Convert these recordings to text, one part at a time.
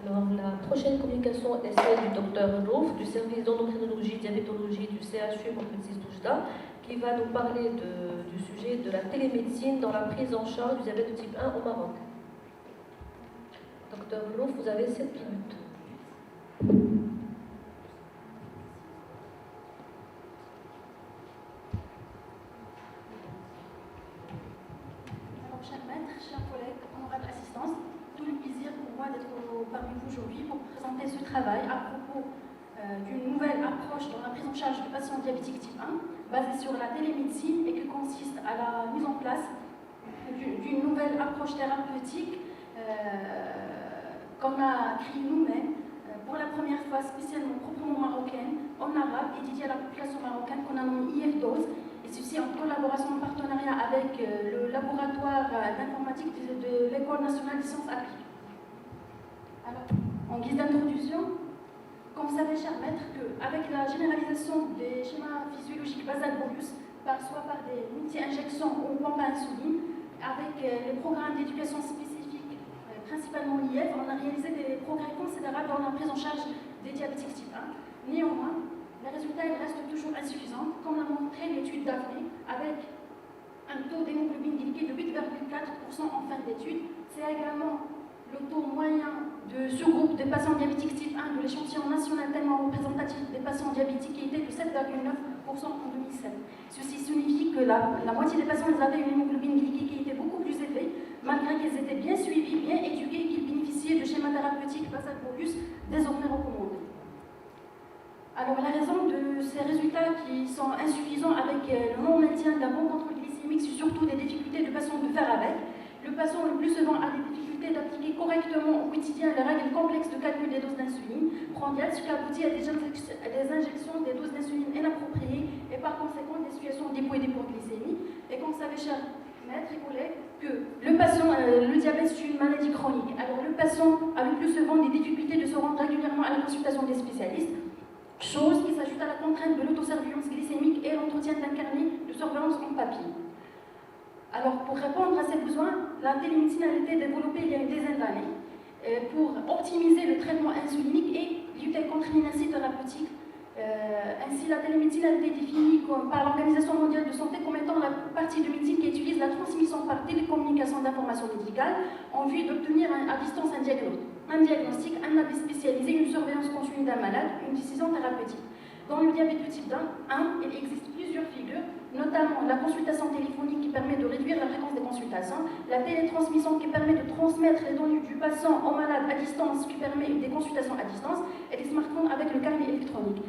Alors, la prochaine communication est celle du docteur Rouf, du service d'endocrinologie, diabétologie du CHU Mohamed Toujda, qui va nous parler du sujet de la télémédecine dans la prise en charge du diabète de type 1 au Maroc. Docteur Rouf, vous avez 7 minutes. Alors, chers maîtres, chers collègues, honorable assistance, tout le plaisir pour moi d'être parmi vous aujourd'hui pour présenter ce travail à propos d'une nouvelle approche dans la prise en charge du patient diabétique type 1, basée sur la télémédecine et qui consiste à la mise en place d'une nouvelle approche thérapeutique qu'on a créée nous-mêmes pour la première fois spécialement proprement marocaine, en arabe et dédiée à la population marocaine qu'on a nommée IF-Dose, et ceci en collaboration, en partenariat avec le laboratoire d'informatique de l'École nationale des sciences appliquées. Alors, en guise d'introduction, comme vous savez, chers maîtres, qu'avec la généralisation des schémas physiologiques basal-bolus, soit par des multi-injections ou pompes à insuline, avec les programmes d'éducation spécifiques, principalement l'IF, on a réalisé des progrès considérables dans la prise en charge des diabétiques type 1. Néanmoins, les résultats restent toujours insuffisants, comme l'a montré l'étude d'Aphné, avec un taux d'hémoglobine glycée de 8,4% en fin d'étude. C'est également le taux moyen de sous-groupe des patients diabétiques type 1 de l'échantillon national tellement représentatif des patients diabétiques qui était de 7,9% en 2007. Ceci signifie que la moitié des patients avaient une hémoglobine glycée qui était beaucoup plus élevée, malgré qu'ils étaient bien suivis, bien éduqués et qu'ils bénéficiaient de schémas thérapeutiques basal-bolus désormais recommandés. Alors la raison de ces résultats qui sont insuffisants avec le non-maintien d'un bon contrôle glycémique, c'est surtout des difficultés de patient de faire avec. Le patient le plus souvent a des difficultés d'appliquer correctement au quotidien les règles complexes de calcul des doses d'insuline prandial, ce qui aboutit à des injections des doses d'insuline inappropriées et par conséquent des situations d'hypo et d'hypoglycémie. Et comme vous savez, chers maîtres et collègues, que le diabète c'est une maladie chronique. Alors le patient a le plus souvent des difficultés de se rendre régulièrement à la consultation des spécialistes, chose qui s'ajoute à la contrainte de l'autosurveillance glycémique et l'entretien d'un carnet de surveillance en papier. Alors, pour répondre à ces besoins, la télémédecine a été développée il y a une dizaine d'années pour optimiser le traitement insulinique et lutter contre l'inertie thérapeutique. Ainsi, la télémédecine a été définie par l'Organisation mondiale de santé comme étant la partie de médecine qui utilise la transmission par télécommunication d'informations médicales en vue d'obtenir à distance un diagnostic, un avis spécialisé, une surveillance continue d'un malade, une décision thérapeutique. Dans le diabète de type 1, il existe plusieurs figures, notamment la consultation téléphonique qui permet de réduire la fréquence des consultations, la télétransmission qui permet de transmettre les données du patient au malade à distance, qui permet des consultations à distance, et les smartphones avec le carnet électronique.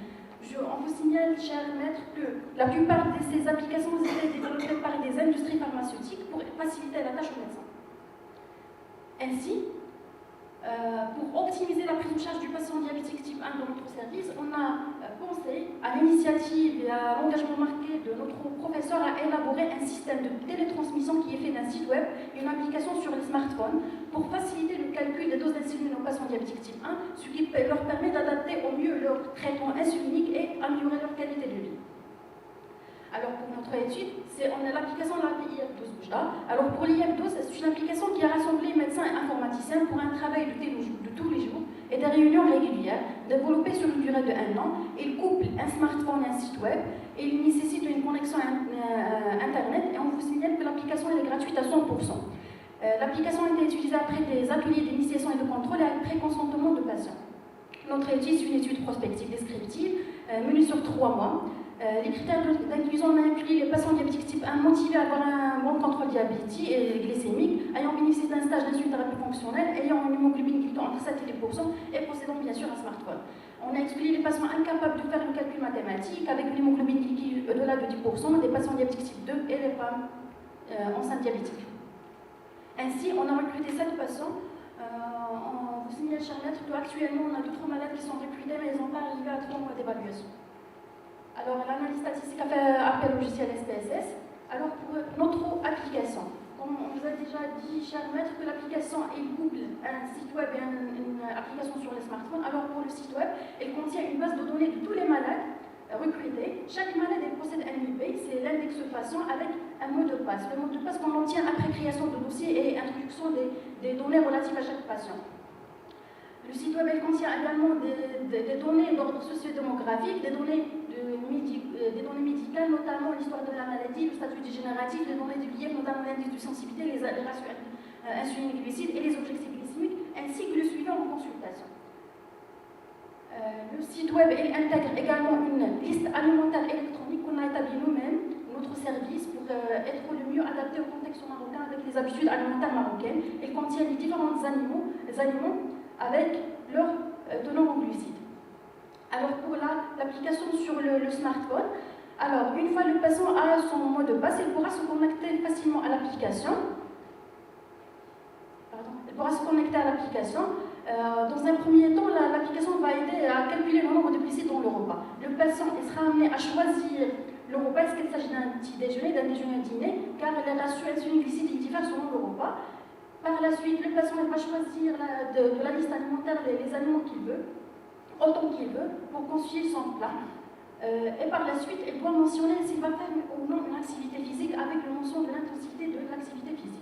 On vous signale, chers maîtres, que la plupart de ces applications ont été développées par des industries pharmaceutiques pour faciliter la tâche aux médecins. Ainsi, pour optimiser la prise en charge du patient diabétique type 1 dans notre service, on a pensé, à l'initiative et à l'engagement marqué de notre professeur, à élaborer un système de télétransmission qui est fait d'un site web et une application sur les smartphones pour faciliter le calcul des doses d'insuline aux patients diabétiques type 1, ce qui leur permet d'adapter au mieux leur traitement insulinique et améliorer leur qualité de vie. Alors pour notre étude, on a l'application de la IF-Dose Boujda. Alors pour l'IF-Dose, c'est une application qui a rassemblé médecins et informaticiens pour un travail de tous les jours et des réunions régulières, développées sur une durée de 1 an. Il couple un smartphone et un site web et il nécessite une connexion Internet et on vous signale que l'application est gratuite à 100%. L'application a été utilisée après des ateliers d'initiation et de contrôle et après consentement de patients. Notre étude est une étude prospective descriptive menée sur 3 mois. Les critères d'inclusion ont inclus les patients diabétiques type 1 motivés à avoir un bon contrôle diabétique et glycémique, ayant bénéficié d'un stage d'insuline-thérapie fonctionnelle, ayant une hémoglobine glycée entre 7 et 10% et possédant bien sûr un smartphone. On a exclu les patients incapables de faire le calcul mathématique avec une hémoglobine glycée au-delà de 10%, des patients diabétiques type 2 et les femmes enceintes diabétiques. Ainsi, on a recruté 7 patients. On vous signale, chers maîtres, qu'actuellement on a d'autres malades qui sont recrutés, mais ils n'ont pas arrivé à 3 mois d'évaluation. Alors, l'analyse statistique a fait appel au logiciel SPSS. Alors, pour notre application, comme on vous a déjà dit, chers maîtres, que l'application couple un site web et une application sur les smartphones. Alors, pour le site web, elle contient une base de données de tous les malades recrutés. Chaque malade possède un IP, c'est l'index patient avec un mot de passe. Le mot de passe qu'on obtient après création de dossier et introduction des données relatives à chaque patient. Le site web contient également des données d'ordre socio-démographique, des données médicales, notamment l'histoire de la maladie, le statut dégénératif, les données du lièvre, notamment l'indice de sensibilité, les ratios insulino-glucides et les objectifs glycémiques, ainsi que le suivi en consultation. Le site web intègre également une liste alimentaire électronique qu'on a établie nous-mêmes, notre service, pour être le mieux adapté au contexte marocain avec les habitudes alimentaires marocaines. Elle contient les différents aliments avec leur teneur en glucides. Alors pour l'application sur le smartphone, alors une fois le patient a son mot de passe, il pourra se connecter facilement à l'application. Dans un premier temps, l'application va aider à calculer le nombre de glucides dans le repas. Le patient sera amené à choisir le repas, est-ce qu'il s'agit d'un petit déjeuner, d'un déjeuner dîner, car les ratios insulino-glucides diffèrent selon le repas. Par la suite, le patient va choisir de la liste alimentaire les aliments qu'il veut, autant qu'il veut, pour constituer son plat. Et par la suite, il doit mentionner s'il va faire ou non une activité physique avec le mention de l'intensité de l'activité physique.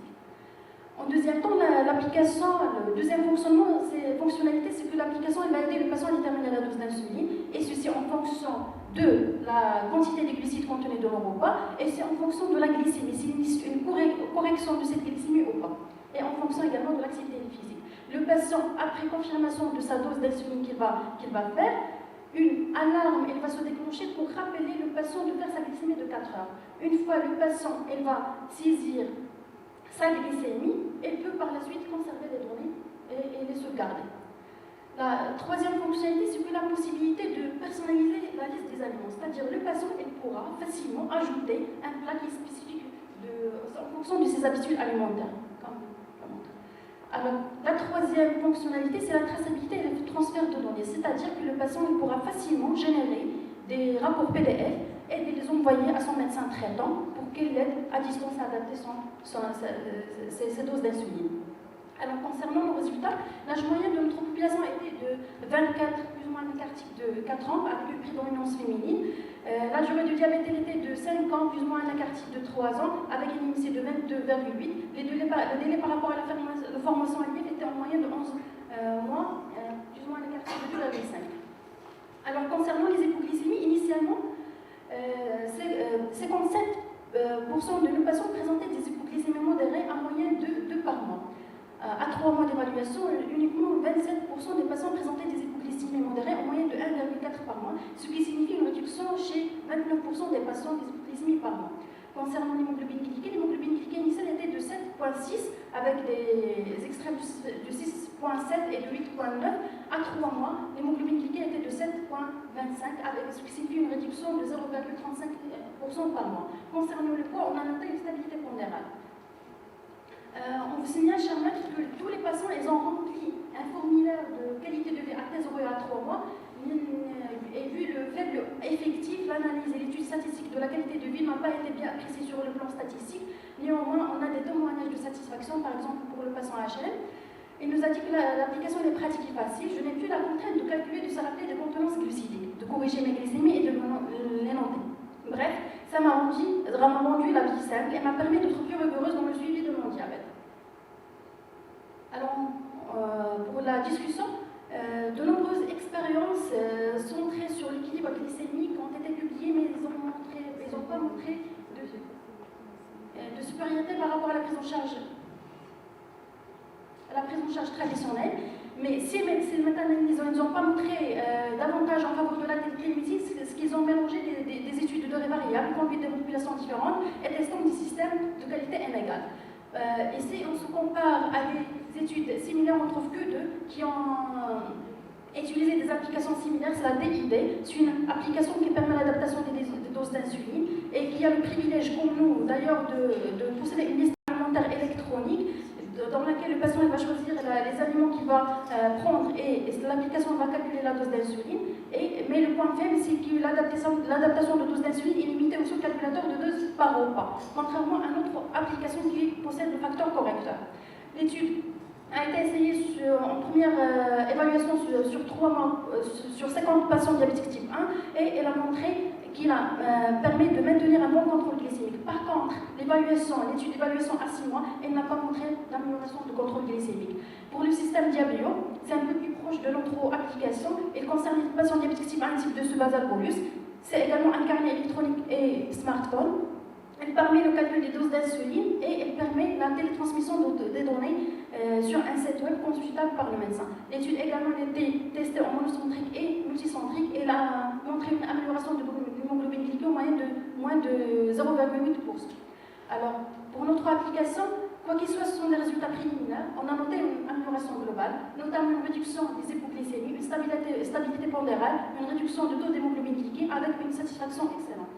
En deuxième temps, l'application, le deuxième fonctionnalité, c'est que l'application va aider le patient à déterminer la dose d'insuline, et ceci en fonction de la quantité de glucides contenus dans le repas, et c'est en fonction de la glycémie, s'il y a une correction de cette glycémie ou pas, et en fonction également de l'activité physique. Le patient, après confirmation de sa dose d'insuline qu'il va faire, une alarme va se déclencher pour rappeler le patient de faire sa glycémie de 4 heures. Une fois le patient va saisir sa glycémie, elle peut par la suite conserver les données et les sauvegarder. La troisième fonctionnalité, c'est que la possibilité de personnaliser la liste des aliments, c'est-à-dire le patient pourra facilement ajouter un plat qui est spécifique en fonction de ses habitudes alimentaires. Alors, la troisième fonctionnalité, c'est la traçabilité et le transfert de données, c'est-à-dire que le patient pourra facilement générer des rapports PDF et de les envoyer à son médecin traitant pour qu'il l'aide à distance à adapter ses doses d'insuline. Alors, concernant nos résultats, l'âge moyen de notre population était de 24, plus ou moins un quart type de 4 ans, avec une prédominance féminine. La durée du diabète était de 5 ans, plus ou moins un quart type de 3 ans, avec une IMC de 22,8. Le délai par rapport à la formation IF était en moyenne de 11 mois, plus ou moins un quart type de 2,5. Alors, concernant les hypoglycémies, initialement, 57% de nos patients présentaient des hypoglycémies modérées en moyenne de 2 par mois. À 3 mois d'évaluation, uniquement 27% des patients présentaient des hypoglycémies modérées en moyenne de 1,4 par mois, ce qui signifie une réduction chez 29% des patients des hypoglycémies par mois. Concernant l'hémoglobine glyquée initiale était de 7,6 avec des extraits de 6,7 et de 8,9. À 3 mois, l'hémoglobine glyquée était de 7,25 avec ce qui signifie une réduction de 0,35% par mois. Concernant le poids, on a noté une stabilité pondérale. On vous signale, chers maîtres, que tous les patients ont rempli un formulaire de qualité de vie à 15 € à 3 mois, et vu le faible effectif, l'analyse et l'étude statistique de la qualité de vie n'a pas été bien appréciée sur le plan statistique. Néanmoins, on a des témoignages de satisfaction, par exemple pour le patient HLM. Il nous a dit que l'application est pratique et facile. Je n'ai plus la contrainte de calculer, de se rappeler des contenances glucidiques, de corriger mes glycémies et de les noter. Bref, ça m'a rendu la vie simple et m'a permis d'être plus rigoureuse dans le suivi de mon diabète. Alors, pour la discussion, de nombreuses expériences centrées sur l'équilibre glycémique ont été publiées, mais ils n'ont pas montré de supériorité par rapport à la prise en charge traditionnelle. Mais ces méta-analyses n'ont pas montré davantage en faveur de la télémédecine, ce qu'ils ont mélangé des études de données variables, conduites de populations différentes et testant des systèmes de qualité inégale. Et si on se compare à des études similaires, on trouve que deux qui ont utilisé des applications similaires. C'est la DID, c'est une application qui permet l'adaptation des doses d'insuline et qui a le privilège, comme nous d'ailleurs, de posséder une liste alimentaire électronique dans laquelle le patient va choisir les aliments qu'il va prendre et l'application va calculer la dose d'insuline. Mais le point faible, c'est que l'adaptation de dose d'insuline est limitée au seul calculateur de dose par repas, contrairement à notre application qui possède le facteur correcteur. L'étude a été essayée en première évaluation sur 3 mois, sur 50 patients diabétiques type 1, et elle a montré qui permet de maintenir un bon contrôle glycémique. Par contre, l'étude d'évaluation à 6 mois, elle n'a pas montré d'amélioration de contrôle glycémique. Pour le système Diabio, c'est un peu plus proche de notre application. Elle concerne les patients diabétiques type 1 type 2 sous basal bolus. C'est également un carnet électronique et smartphone. Elle permet le calcul des doses d'insuline et elle permet la télétransmission des données sur un site web consultable par le médecin. L'étude a également été testée en monocentrique et multicentrique et elle a montré une amélioration de l'hémoglobine glycée au moyen de moins de 0,8%. Alors, pour notre application, quoi qu'il soit, ce sont des résultats préliminaires. On a noté une amélioration globale, notamment une réduction des hypoglycémies, une stabilité pondérale, une réduction du taux d'hémoglobine glycée avec une satisfaction excellente.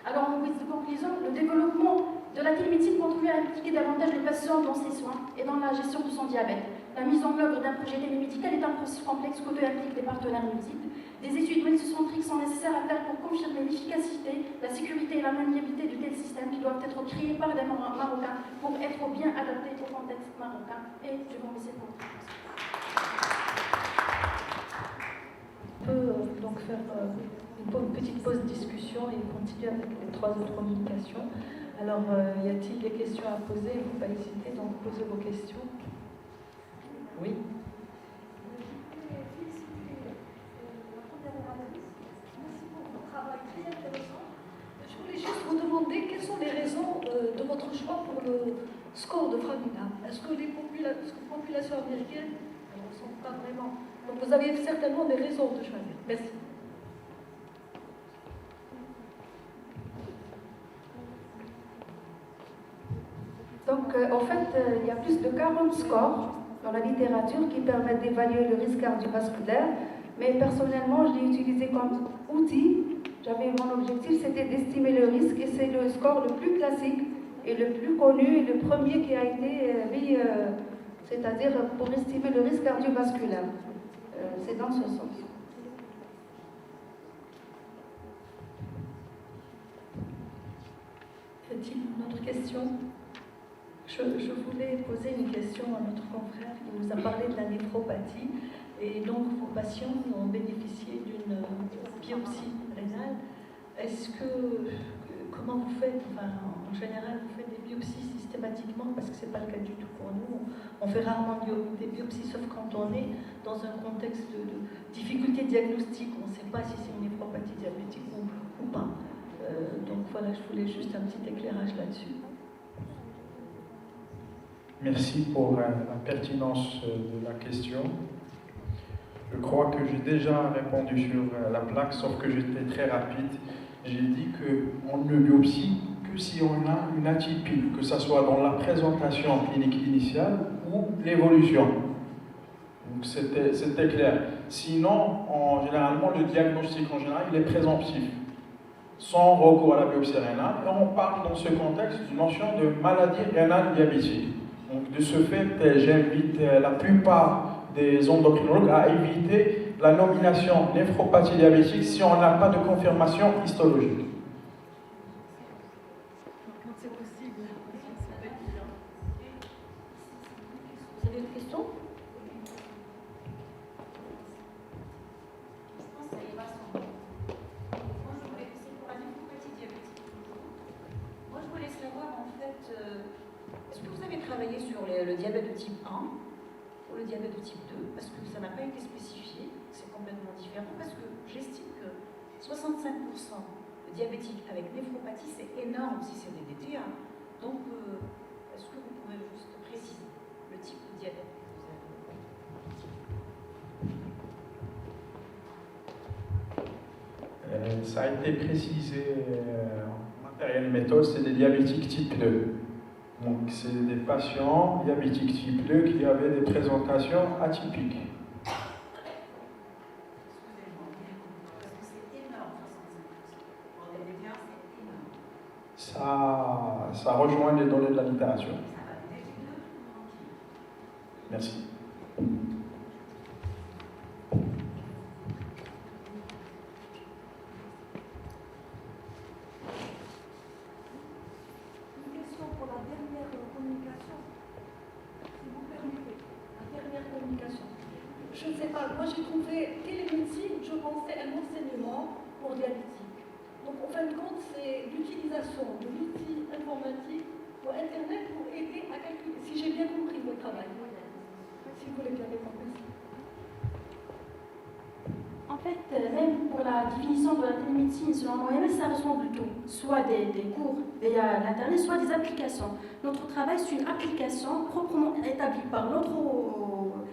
Alors, en guise de conclusion, le développement de la télémédecine contribue à impliquer davantage les patients dans ses soins et dans la gestion de son diabète. La mise en œuvre d'un projet télémédical est un processus complexe qui implique des partenaires multiples. Des études multicentriques sont nécessaires à faire pour confirmer l'efficacité, la sécurité et la maniabilité de tels systèmes qui doivent être créés par des Marocains pour être bien adaptés au contexte marocain. Et je vous remercie pour votre attention. On peut donc faire une petite pause discussion et continuer avec les 3 autres communications. Alors, y a-t-il des questions à poser? Il ne faut pas hésiter, donc posez vos questions. Oui. Je voulais juste vous demander quelles sont les raisons de votre choix pour le score de Framina. Est-ce que les populations américaines ne sont pas vraiment... Donc vous avez certainement des raisons de choisir. Merci. Donc, en fait, il y a plus de 40 scores dans la littérature qui permettent d'évaluer le risque cardiovasculaire, mais personnellement, je l'ai utilisé comme outil. Mon objectif, c'était d'estimer le risque, et c'est le score le plus classique et le plus connu et le premier qui a été mis, c'est-à-dire pour estimer le risque cardiovasculaire. C'est dans ce sens. Y a-t-il une autre question? Je voulais poser une question à notre confrère qui nous a parlé de la néphropathie. Et donc, vos patients ont bénéficié d'une biopsie rénale. Comment vous faites? Enfin, en général, vous faites des biopsies systématiquement, parce que ce n'est pas le cas du tout pour nous. On fait rarement des biopsies, sauf quand on est dans un contexte de difficulté diagnostique. On ne sait pas si c'est une néphropathie diabétique ou pas. Donc voilà, je voulais juste un petit éclairage là-dessus. Merci pour la pertinence de la question. Je crois que j'ai déjà répondu sur la plaque, sauf que j'étais très rapide. J'ai dit qu'on ne biopsie que si on a une atypie, que ce soit dans la présentation clinique initiale ou l'évolution. Donc c'était clair. Sinon, généralement, le diagnostic en général, il est présomptif, sans recours à la biopsie rénale. Et on parle dans ce contexte d'une notion de maladie rénale diabétique. Donc de ce fait, j'invite la plupart des endocrinologues à éviter la nomination néphropathie diabétique si on n'a pas de confirmation histologique. C'est possible. Vous avez une question? Moi, je voulais savoir, en fait, est-ce que vous avez travaillé sur le diabète de type 1 ou le diabète de type 2? Parce que ça n'a pas été spécifié, c'est complètement différent, parce que j'estime que 65% de diabétiques avec néphropathie, c'est énorme si c'est des DTA. Donc, est-ce que vous pouvez juste préciser le type de diabète que vous avez? Ça a été précisé en matériel méthode, c'est des diabétiques type 2. Donc, c'est des patients diabétiques type 2 qui avaient des présentations atypiques. Ça rejoint les données de la littérature. Merci. Je ne sais pas, moi j'ai trouvé télémédecine, je pensais un enseignement pour diabétique. Donc en fin de compte, c'est l'utilisation de l'outil informatique ou Internet pour aider à calculer. Si j'ai bien compris votre travail. Si vous voulez bien répondre. En fait, même pour la définition de la télémédecine selon l'OMS, ça ressemble tout. Soit des cours via l'Internet, soit des applications. Notre travail, c'est une application proprement établie par notre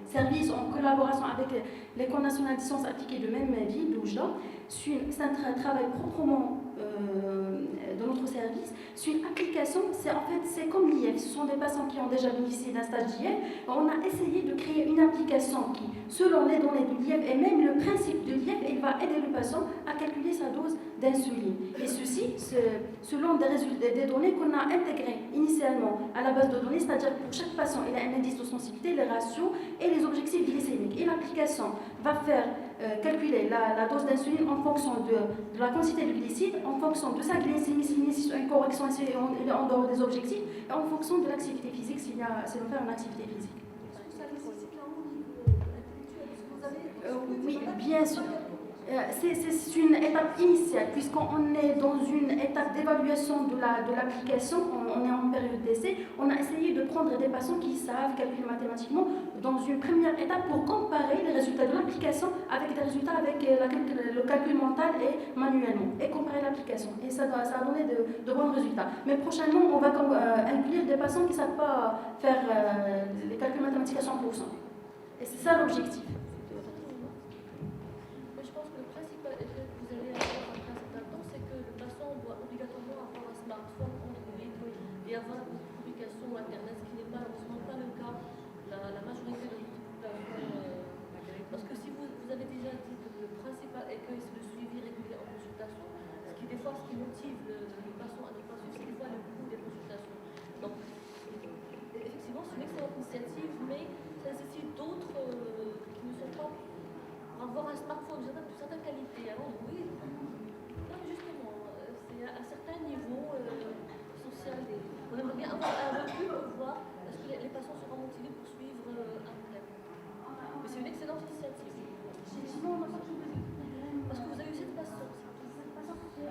service en collaboration avec l'École nationale des sciences appliquées de même ville, l'OUJDA. C'est un travail proprement de notre service. C'est une application, c'est comme l'IF. Ce sont des patients qui ont déjà bénéficié d'un stage d'IF. On a essayé de créer une application qui, selon les données de l'IF et même le principe de l'IF, il va aider le patient à calculer sa dose d'insuline. Et ceci, selon des données qu'on a intégrées initialement à la base de données, c'est-à-dire que pour chaque patient, il a un indice de sensibilité, les ratios et les objectifs glycémiques. Et l'application va faire calculer la dose d'insuline en fonction de la quantité de glucides, en fonction de sa glycémie, s'il nécessite une correction, s'il est en dehors des objectifs, et en fonction de l'activité physique, s'il va faire une activité physique. Oui, bien sûr. C'est une étape initiale, puisqu'on est dans une étape d'évaluation de l'application, on est en période d'essai. On a essayé de prendre des patients qui savent calculer mathématiquement dans une première étape pour comparer les résultats de l'application avec des résultats avec le calcul mental et manuellement, et comparer l'application. Et ça a donné de bons résultats. Mais prochainement, on va inclure des patients qui ne savent pas faire les calculs mathématiques à 100%. Et c'est ça l'objectif. Et avoir une publication Internet, ce qui n'est malheureusement pas le cas la majorité de la population. Parce que si vous avez déjà dit que le principal écueil, c'est le suivi régulier en consultation, ce qui des fois ce qui motive le patient à ne pas suivre, c'est des fois le coût des consultations. Donc, effectivement, c'est une excellente initiative, mais ça nécessite d'autres qui ne sont pas pour avoir un smartphone de certaine qualité. Alors, oui, non, justement, c'est à un certain niveau social. On aimerait bien avoir un recul pour voir est-ce que les patients seront motivés pour suivre un problème. Mais c'est une excellente initiative. Parce que vous avez eu cette patience. Ce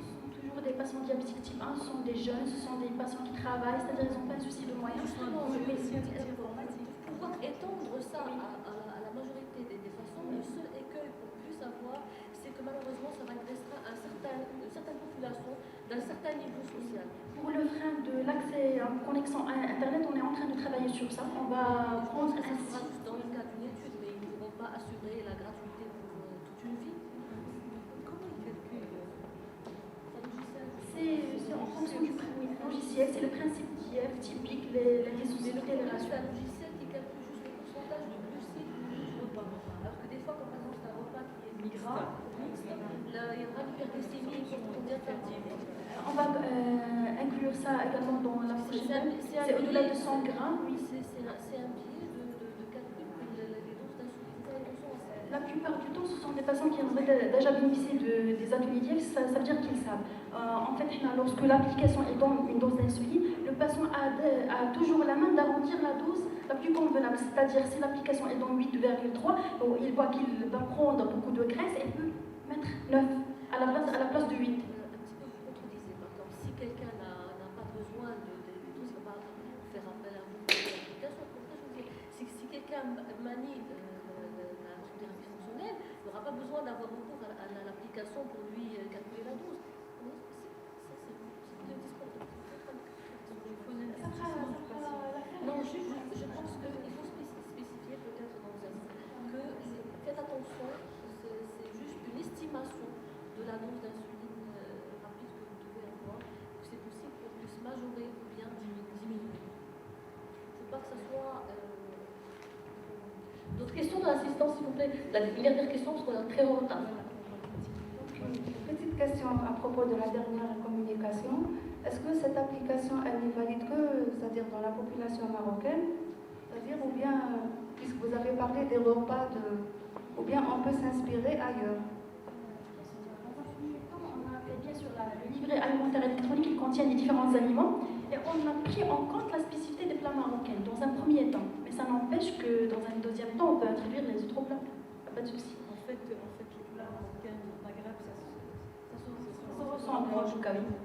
sont toujours des patients diabétiques type 1, ce sont des jeunes, ce sont des patients qui travaillent, c'est-à-dire qu'ils n'ont pas de souci de moyens. Justement, pouvoir étendre ça à la majorité des patients, le seul écueil qu'on puisse avoir, c'est que malheureusement, ça va restreindre une certaine population d'un certain niveau social. Pour le frein de l'accès en connexion à Internet, on est en train de travailler sur ça. On va prendre Ça sera juste dans le cadre d'une étude, mais ils ne pourront pas assurer la gratuité pour toute une vie. Comment ils calculent c'est en fonction du logiciel, c'est le principe d'IF typique, les sociétés, les ratios. C'est un logiciel qui calcule juste le pourcentage de glucides du repas. Alors que des fois, quand par exemple c'est un repas qui est mixte, il y aura l'hyperglycémie qui est bien tardive. On va inclure ça également dans la prochaine. C'est au-delà de 100 grammes. Oui, c'est un biais de calcul que les doses d'insuline sont. La plupart du temps, ce sont des patients qui ont déjà bénéficié des ateliers d'IF, ça veut dire qu'ils savent. En fait, lorsque l'application est dans une dose d'insuline, le patient a toujours la main d'arrondir la dose la plus convenable. C'est-à-dire, si l'application est dans 8,3, il voit qu'il va prendre beaucoup de graisse et peut mettre 9 à la place de 8. Si quelqu'un n'a pas besoin de doses, il ne va pas faire appel à vous pour l'application. Pour ça, je veux dire, si quelqu'un manie la thérapie fonctionnelle, il n'aura pas besoin d'avoir recours à l'application pour lui calculer la dose. Ça, c'est le discours de non, je pense qu'il faut spécifier peut-être dans un que faites attention, c'est juste une estimation de la dose d'insuline rapide que vous devez avoir. C'est possible qu'on puisse majorer ou bien diminuer. Il ne faut pas que ça soit... D'autres questions de l'assistance, s'il vous plaît? La dernière question, parce qu'on est très en retard. Une petite question à propos de la dernière communication. Est-ce que cette application, elle n'est valide que, c'est-à-dire dans la population marocaine, c'est-à-dire, ou bien, puisque vous avez parlé des repas, ou bien on peut s'inspirer ailleurs? On a fait bien sûr le livret alimentaire électronique qui contient les différents aliments et on a pris en compte la spécificité des plats marocains dans un premier temps. Mais ça n'empêche que dans un deuxième temps, on peut introduire les autres plats. Pas de souci. En fait, les plats marocains du Maghreb, ça Ça se ressent. Moi, en tout cas, oui.